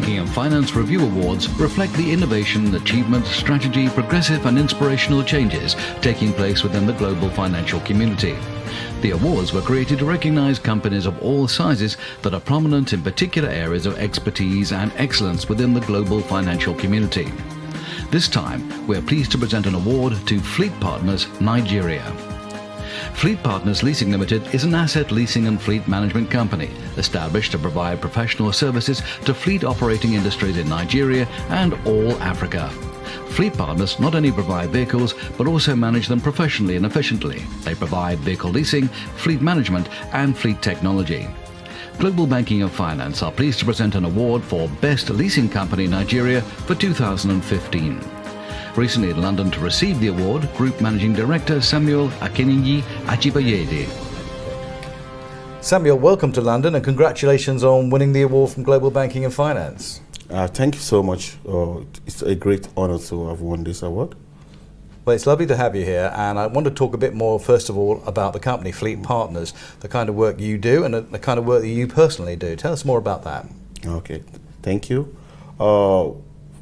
Banking and Finance Review Awards reflect the innovation, achievement, strategy, progressive and inspirational changes taking place within the global financial community. The awards were created to recognize companies of all sizes that are prominent in particular areas of expertise and excellence within the global financial community. This time, we are pleased to present an award to Fleetpartners Nigeria. Fleetpartners Leasing Limited is an asset leasing and fleet management company established to provide professional services to fleet operating industries in Nigeria and all Africa. Fleetpartners not only provide vehicles but also manage them professionally and efficiently. They provide vehicle leasing, fleet management and fleet technology. Global Banking and Finance are pleased to present an award for Best Leasing Company Nigeria for 2015. Recently in London to receive the award, Group Managing Director Samuel Ajiboyede. Samuel, welcome to London and congratulations on winning the award from Global Banking and Finance. Thank you so much. It's a great honor to have won this award. Well, it's lovely to have you here, and I want to talk a bit more, first of all, about the company, Fleetpartners, the kind of work you do and the kind of work that you personally do. Tell us more about that. Okay, thank you.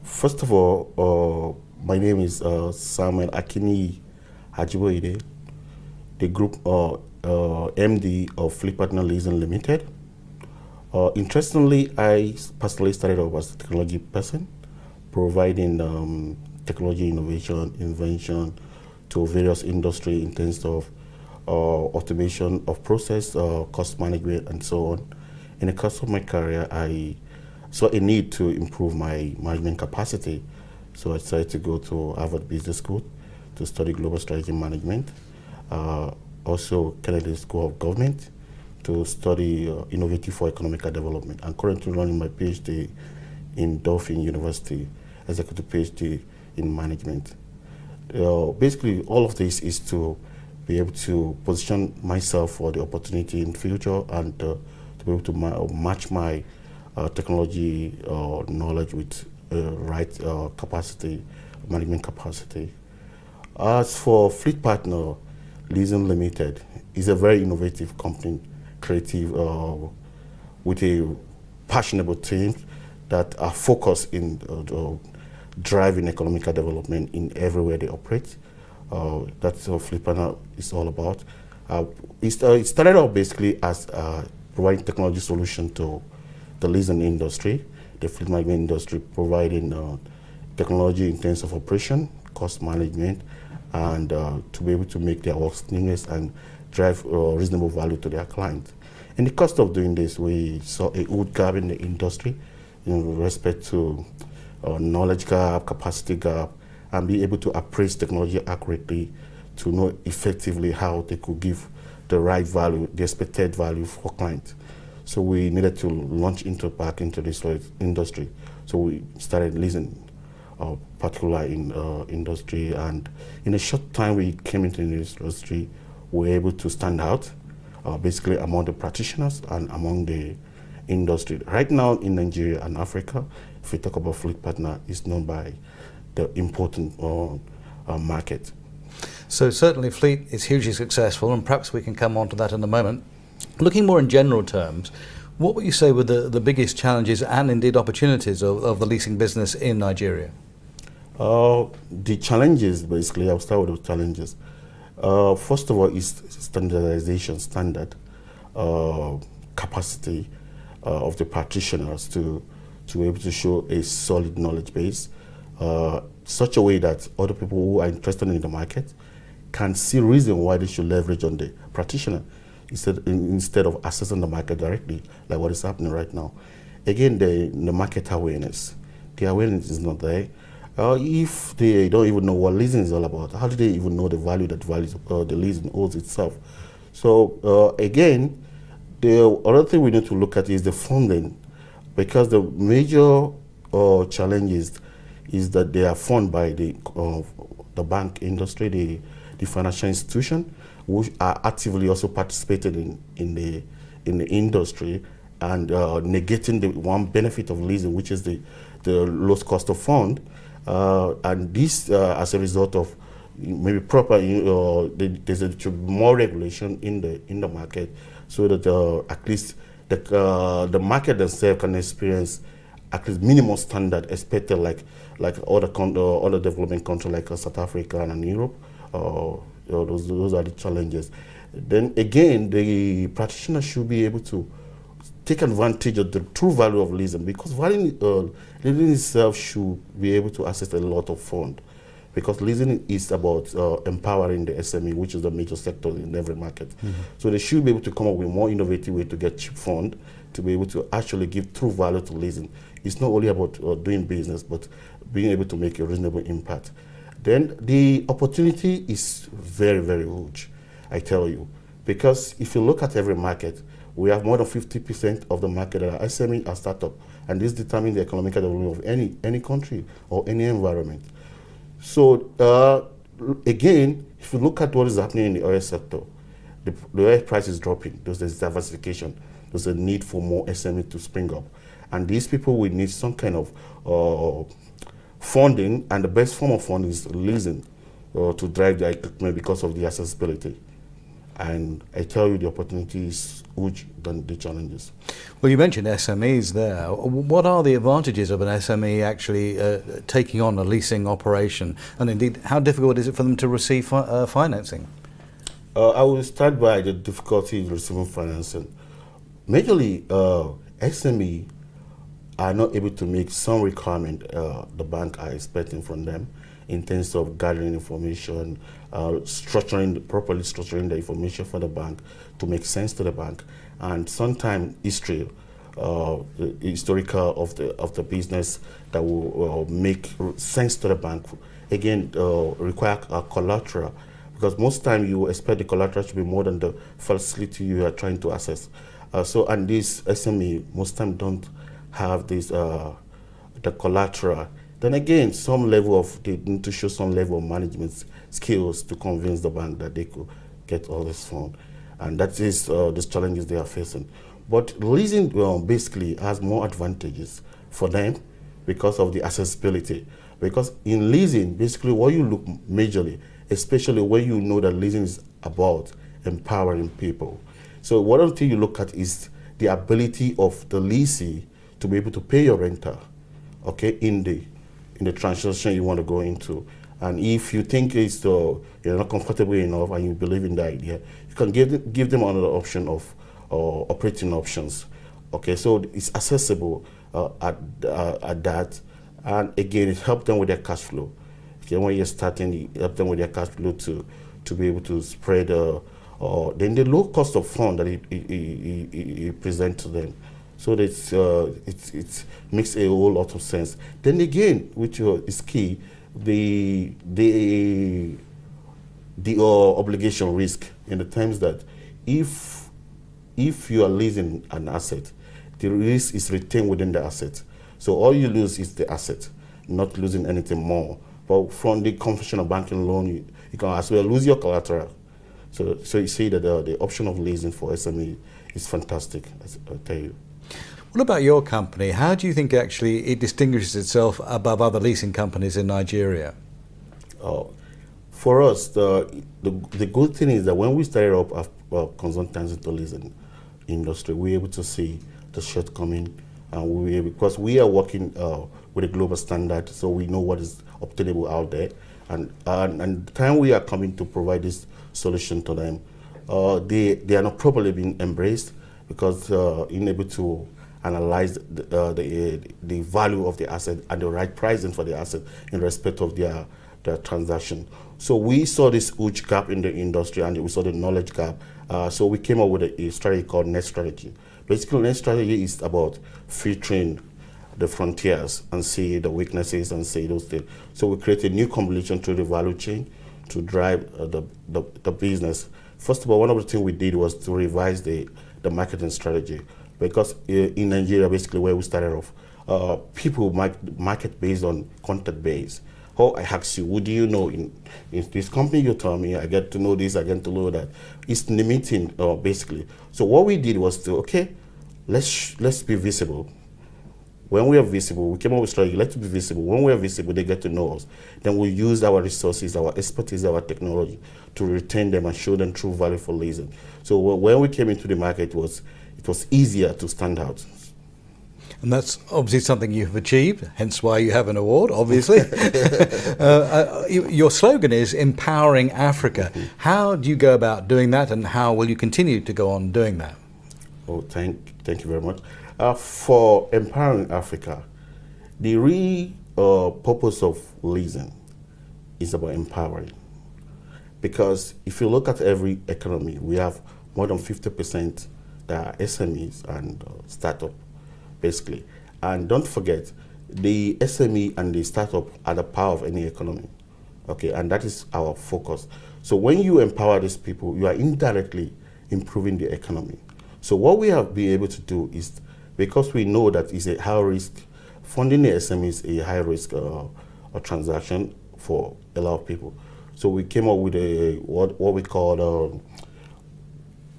First of all, my name is Samuel Ajiboyede, the group MD of Fleetpartners Leasing Limited. Interestingly, I personally started off as a technology person, providing technology innovation, invention to various industries in terms of automation of process, cost management, and so on. In the course of my career, I saw a need to improve my management capacity. So I decided to go to Harvard Business School to study global strategy management. Also, Kennedy School of Government to study innovative for economic development. I'm currently running my PhD in Dauphine University, executive PhD in management. Basically, all of this is to be able to position myself for the opportunity in the future and to be able to match my technology knowledge with right capacity, management capacity. As for Fleetpartners Leasing Limited, is a very innovative company, creative, with a passionate team that are focused in driving economic development in everywhere they operate. That's what Fleetpartners is all about. It started out basically as providing technology solution to the leasing industry, the fleet management industry, providing technology in terms of operation, cost management, and to be able to make their work seamless and drive reasonable value to their clients. In the cost of doing this, we saw a huge gap in the industry in respect to knowledge gap, capacity gap, and be able to appraise technology accurately to know effectively how they could give the right value, the expected value for clients. So we needed to launch back into this industry. So we started leasing, particularly in industry, and in a short time we came into the industry, we were able to stand out, basically among the practitioners and among the industry. Right now in Nigeria and Africa, if we talk about Fleetpartners, it's known by the important market. So certainly Fleet is hugely successful, and perhaps we can come on to that in a moment. Looking more in general terms, what would you say were the biggest challenges and indeed opportunities of the leasing business in Nigeria? The challenges, basically, I'll start with the challenges. First of all, is standardization, standard capacity of the practitioners to be able to show a solid knowledge base, such a way that other people who are interested in the market can see reason why they should leverage on the practitioner instead of assessing the market directly, like what is happening right now. Again, the market awareness. The awareness is not there. If they don't even know what leasing is all about, how do they even know the value that the leasing holds itself? So again, the other thing we need to look at is the funding, because the major challenge is that they are funded by the bank industry, the financial institution, which are actively also participating in the industry and negating the one benefit of leasing, which is the lowest cost of fund. And this, as a result of maybe proper, there's more regulation in the market, so that at least the market themselves can experience at least minimum standard expected, like other development countries like South Africa and Europe. Those are the challenges. Then again, the practitioner should be able to take advantage of the true value of leasing, because leasing itself should be able to access a lot of fund, because leasing is about empowering the SME, which is the major sector in every market. So they should be able to come up with more innovative way to get cheap fund to be able to actually give true value to leasing. It's not only about doing business, but being able to make a reasonable impact. Then the opportunity is very, very huge, I tell you, because if you look at every market, we have more than 50% of the market that are SME and startup, and this determines the economic development of any country or any environment. So again, if you look at what is happening in the oil sector, the oil price is dropping. There's this diversification. There's a need for more SME to spring up, and these people will need some kind of funding, and the best form of funding is leasing to drive the equipment because of the accessibility. And I tell you, the opportunity is huge than the challenges. Well, you mentioned SMEs there. What are the advantages of an SME actually taking on a leasing operation? And indeed, how difficult is it for them to receive financing? I will start by the difficulty in receiving financing. Majorly, SME are not able to make some requirement the bank are expecting from them in terms of gathering information, properly structuring the information for the bank to make sense to the bank, and sometimes historical of the business that will make sense to the bank. Again, require a collateral, because most time you expect the collateral to be more than the facility you are trying to access. And these SME most time don't have this the collateral. Then again, they need to show some level of management skills to convince the bank that they could get all this fund, and that is these challenges they are facing. But leasing basically has more advantages for them because of the accessibility. Because in leasing, basically what you look majorly, especially when you know that leasing is about empowering people. So one thing you look at is the ability of the leasee to be able to pay your renter, okay, in the transaction you want to go into. And if you think you're not comfortable enough and you believe in the idea, you can give them another option of operating options. Okay, so it's accessible at that, and again, it helps them with their cash flow. Okay, when you're starting, you help them with their cash flow to be able to spread. Then the low cost of fund that he present to them. So that it makes a whole lot of sense. Then again, which is key, the obligation risk, in the terms that if you are leasing an asset, the risk is retained within the asset. So all you lose is the asset, not losing anything more. But from the conventional banking loan, you can as well lose your collateral. So you see that the option of leasing for SME is fantastic, I tell you. What about your company? How do you think actually it distinguishes itself above other leasing companies in Nigeria? For us, the good thing is that when we started up our consultancy into leasing industry, we were able to see the shortcoming, and because we are working with a global standard, so we know what is obtainable out there, and the time we are coming to provide this solution to them, they are not properly being embraced, because in able to analyze the value of the asset and the right pricing for the asset in respect of their transaction. So we saw this huge gap in the industry, and we saw the knowledge gap. So we came up with a strategy called Net Strategy. Basically, Net Strategy is about filtering the frontiers and see the weaknesses and see those things. So we created a new combination through the value chain to drive the business. First of all, one of the things we did was to revise the marketing strategy. Because in Nigeria, basically where we started off, people market based on contact base. Oh, I ask you, who do you know in this company? You tell me, I get to know this, I get to know that. It's limiting, basically. So what we did was to, okay, let's be visible. When we are visible, we came up with strategy, let's be visible. When we are visible, they get to know us. Then we use our resources, our expertise, our technology to retain them and show them true value for leasing. So when we came into the market, it was easier to stand out. And that's obviously something you've achieved, hence why you have an award, obviously. Your slogan is Empowering Africa. How do you go about doing that, and how will you continue to go on doing that? Oh, thank you very much. For Empowering Africa, the real purpose of leasing is about empowering. Because if you look at every economy, we have more than 50% that are SMEs and startup, basically. And don't forget, the SME and the startup are the power of any economy. Okay, and that is our focus. So when you empower these people, you are indirectly improving the economy. So what we have been able to do is, because we know that it's a high risk, funding the SME is a high risk transaction for a lot of people. So we came up with what we call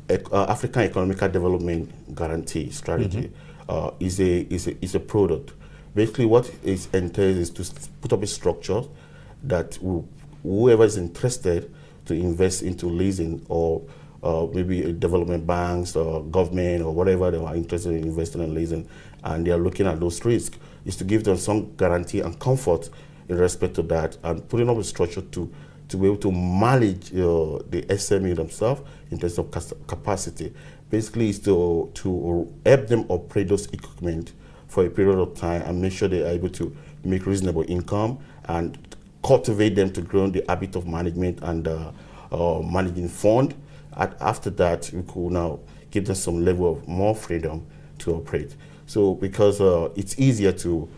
African Economic Development Guarantee Strategy. Is a product. Basically, what it entails is to put up a structure that whoever is interested to invest into leasing, or maybe development banks or government or whatever they are interested in investing in leasing, and they are looking at those risks, is to give them some guarantee and comfort in respect to that, and putting up a structure to be able to manage the SME themselves in terms of capacity. Basically, is to help them operate those equipment for a period of time and make sure they are able to make reasonable income and cultivate them to grow the habit of management and managing fund. And after that, we could now give them some level of more freedom to operate. So because it's easier to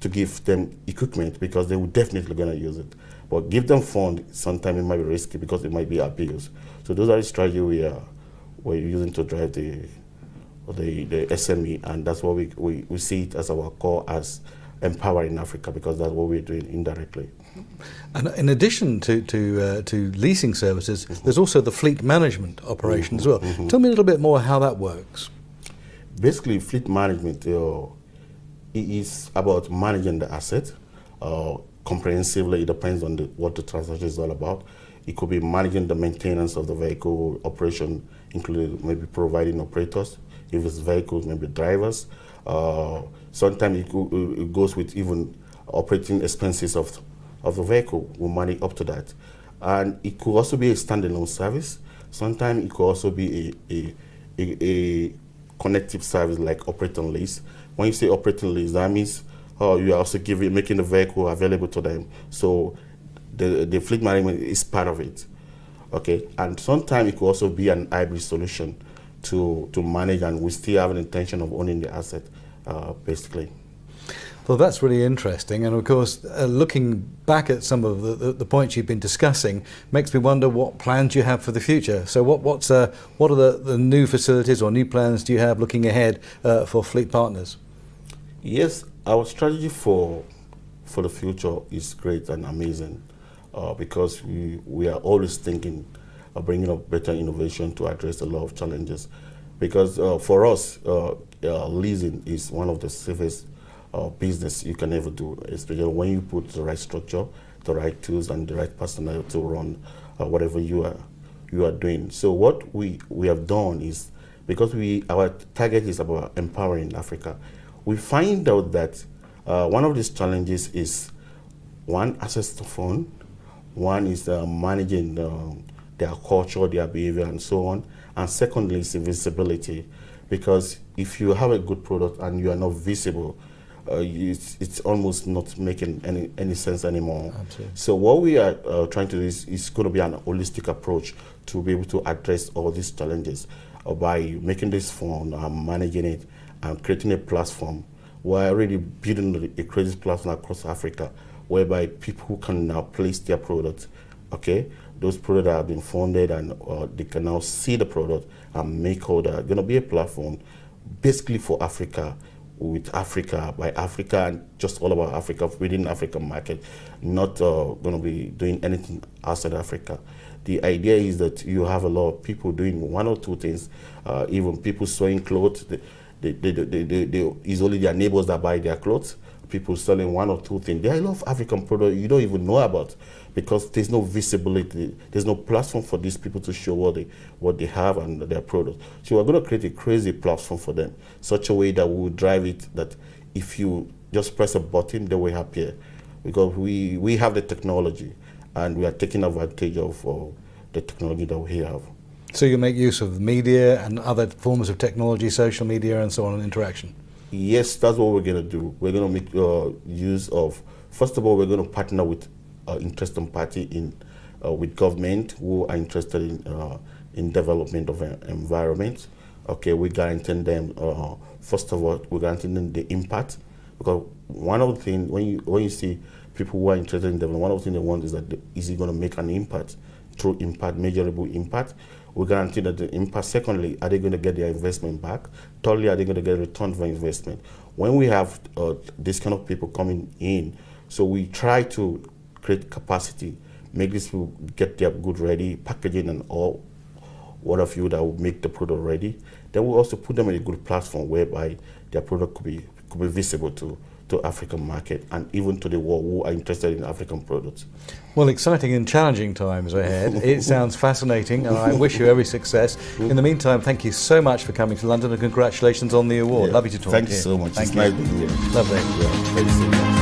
give them equipment because they will definitely going to use it. But give them fund, sometimes it might be risky because it might be abused. So those are the strategies we're using to drive the SME, and that's what we see it as our core, as empowering Africa, because that's what we're doing indirectly. And in addition to leasing services, there's also the fleet management operation as well. Tell me a little bit more how that works. Basically, fleet management it is about managing the asset comprehensively. It depends on what the transaction is all about. It could be managing the maintenance of the vehicle operation, including maybe providing operators. If it's vehicles, maybe drivers. Sometimes it goes with even operating expenses of the vehicle. We manage up to that. And it could also be a standalone service. Sometimes it could also be a connective service like operating lease. When you say operating lease, that means you are also making the vehicle available to them. So the fleet management is part of it. Okay, and sometimes it could also be an hybrid solution to manage, and we still have an intention of owning the asset, basically. Well, that's really interesting, and of course, looking back at some of the points you've been discussing makes me wonder what plans you have for the future. So, what are the new facilities or new plans do you have looking ahead for Fleet Partners? Yes, our strategy for the future is great and amazing, because we are always thinking of bringing up better innovation to address a lot of challenges. Because for us, leasing is one of the safest business you can ever do, especially when you put the right structure, the right tools, and the right personnel to run whatever you are doing. So what we have done is, because our target is about empowering Africa, we find out that one of these challenges is, one, access to fund, one is managing their culture, their behavior, and so on, and secondly is visibility. Because if you have a good product and you are not visible, it's almost not making any sense anymore. Absolutely. So what we are trying to do is going to be an holistic approach to be able to address all these challenges by making this fund, managing it, and creating a platform. We're already building a credit platform across Africa, whereby people can now place their products. Okay, those products that have been funded, and they can now see the product and make order. Going to be a platform basically for Africa, with Africa, by Africa, and just all about Africa, within African market, not going to be doing anything outside Africa. The idea is that you have a lot of people doing one or two things, even people sewing clothes. It's only their neighbors that buy their clothes. People selling one or two things. There are a lot of African products you don't even know about, because there's no visibility. There's no platform for these people to show what they have and their products. So we're going to create a crazy platform for them, such a way that we will drive it, that if you just press a button, they will appear, because we have the technology and we are taking advantage of the technology that we have. So you make use of media and other forms of technology, social media and so on, and interaction? Yes, that's what we're going to do. We're going to make use of, first of all, we're going to partner with interested party with government who are interested in development of an environment. Okay, we're guaranteeing them, first of all, we're guaranteeing them the impact, because one of the things, when you see people who are interested in development, one of the things they want is that is it going to make an impact, true impact, measurable impact. We guarantee that the impact. Secondly, are they going to get their investment back? Thirdly, are they going to get a return for investment? When we have this kind of people coming in, so we try to create capacity, make these people get their good ready, packaging and all, what have you, that will make the product ready. Then we also put them in a good platform whereby their product could be visible to African market and even to the world who are interested in African products. Well, exciting and challenging times ahead. It sounds fascinating, and I wish you every success. In the meantime, thank you so much for coming to London, and congratulations on the award. Yeah. Lovely to talk Thank to you. you so much. Thank It's you. nice being here. Lovely. Yeah, thank you so much.